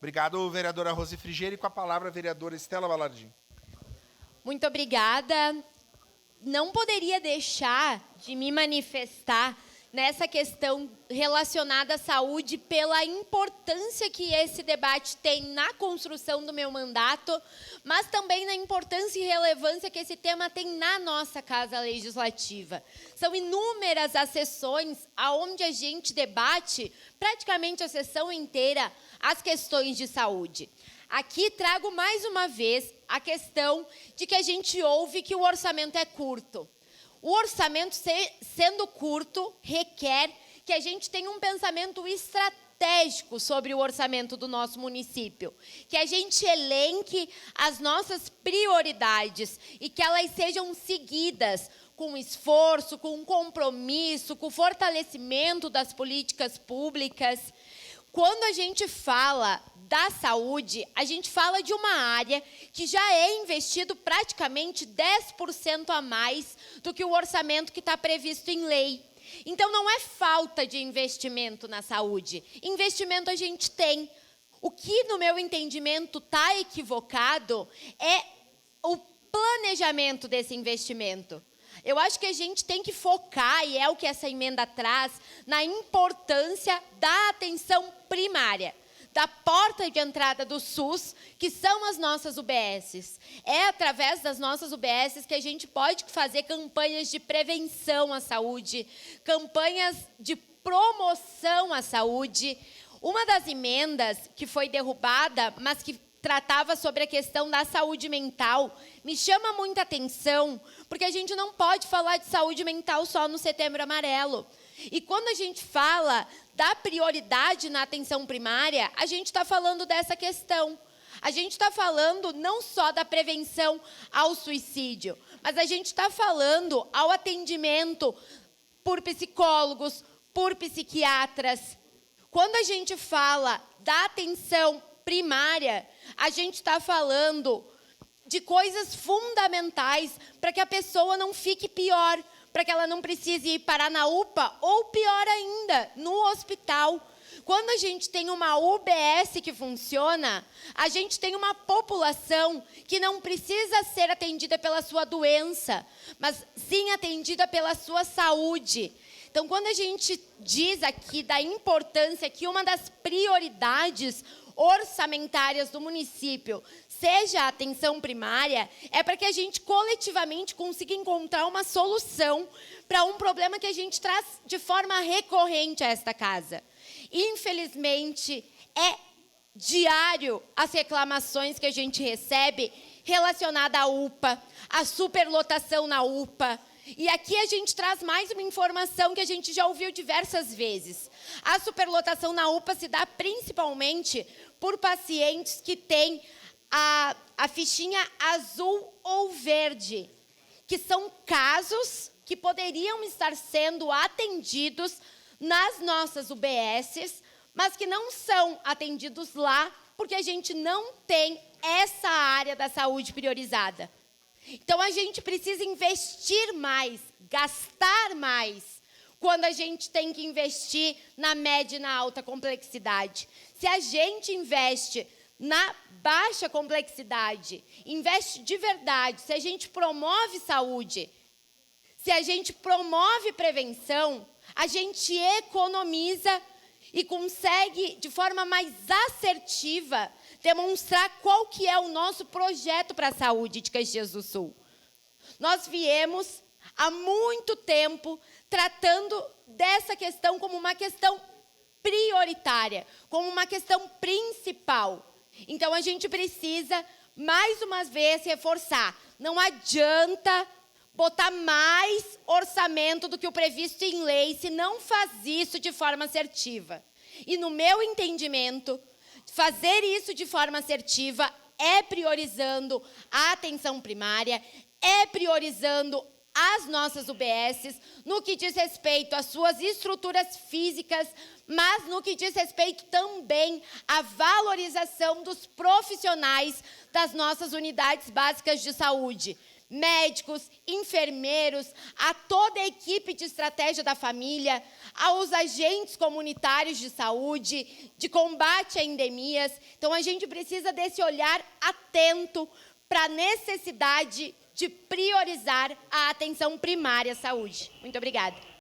Obrigado, vereadora Rose Frigerio. E com a palavra, a vereadora Estela Balardim. Muito obrigada. Não poderia deixar de me manifestar nessa questão relacionada à saúde pela importância que esse debate tem na construção do meu mandato, mas também na importância e relevância que esse tema tem na nossa Casa Legislativa. São inúmeras as sessões onde a gente debate, praticamente a sessão inteira, as questões de saúde. Aqui trago mais uma vez a questão de que a gente ouve que o orçamento é curto. O orçamento, sendo curto, requer que a gente tenha um pensamento estratégico sobre o orçamento do nosso município, que a gente elenque as nossas prioridades e que elas sejam seguidas com esforço, com compromisso, com fortalecimento das políticas públicas. Quando a gente fala da saúde, a gente fala de uma área que já é investido praticamente 10% a mais do que o orçamento que está previsto em lei. Então, não é falta de investimento na saúde. Investimento a gente tem. O que, no meu entendimento, está equivocado é o planejamento desse investimento. Eu acho que a gente tem que focar, e é o que essa emenda traz, na importância da atenção primária, da porta de entrada do SUS, que são as nossas UBSs. É através das nossas UBSs que a gente pode fazer campanhas de prevenção à saúde, campanhas de promoção à saúde. Uma das emendas que foi derrubada, mas que tratava sobre a questão da saúde mental, me chama muita atenção, porque a gente não pode falar de saúde mental só no Setembro Amarelo. E quando a gente fala da prioridade na atenção primária, a gente está falando dessa questão. A gente está falando não só da prevenção ao suicídio, mas a gente está falando ao atendimento por psicólogos, por psiquiatras. Quando a gente fala da atenção primária, a gente está falando de coisas fundamentais para que a pessoa não fique pior, para que ela não precise ir parar na UPA, ou pior ainda, no hospital. Quando a gente tem uma UBS que funciona, a gente tem uma população que não precisa ser atendida pela sua doença, mas sim atendida pela sua saúde. Então, quando a gente diz aqui da importância que uma das prioridades orçamentárias do município seja a atenção primária, é para que a gente coletivamente consiga encontrar uma solução para um problema que a gente traz de forma recorrente a esta casa. Infelizmente, é diário as reclamações que a gente recebe relacionadas à UPA, à superlotação na UPA. E aqui a gente traz mais uma informação que a gente já ouviu diversas vezes. A superlotação na UPA se dá principalmente por pacientes que têm a fichinha azul ou verde, que são casos que poderiam estar sendo atendidos nas nossas UBSs, mas que não são atendidos lá, porque a gente não tem essa área da saúde priorizada. Então, a gente precisa investir mais, gastar mais, quando a gente tem que investir na média e na alta complexidade. Se a gente investe na baixa complexidade, investe de verdade, se a gente promove saúde, se a gente promove prevenção, a gente economiza e consegue, de forma mais assertiva, demonstrar qual que é o nosso projeto para a saúde de Caxias do Sul. Nós viemos há muito tempo tratando dessa questão como uma questão prioritária, como uma questão principal. Então, a gente precisa, mais uma vez, reforçar. Não adianta botar mais orçamento do que o previsto em lei se não faz isso de forma assertiva. E, no meu entendimento, fazer isso de forma assertiva é priorizando a atenção primária, é priorizando as nossas UBSs, no que diz respeito às suas estruturas físicas, mas no que diz respeito também à valorização dos profissionais das nossas unidades básicas de saúde, médicos, enfermeiros, a toda a equipe de estratégia da família, aos agentes comunitários de saúde, de combate a endemias. Então, a gente precisa desse olhar atento para a necessidade de priorizar a atenção primária à saúde. Muito obrigada.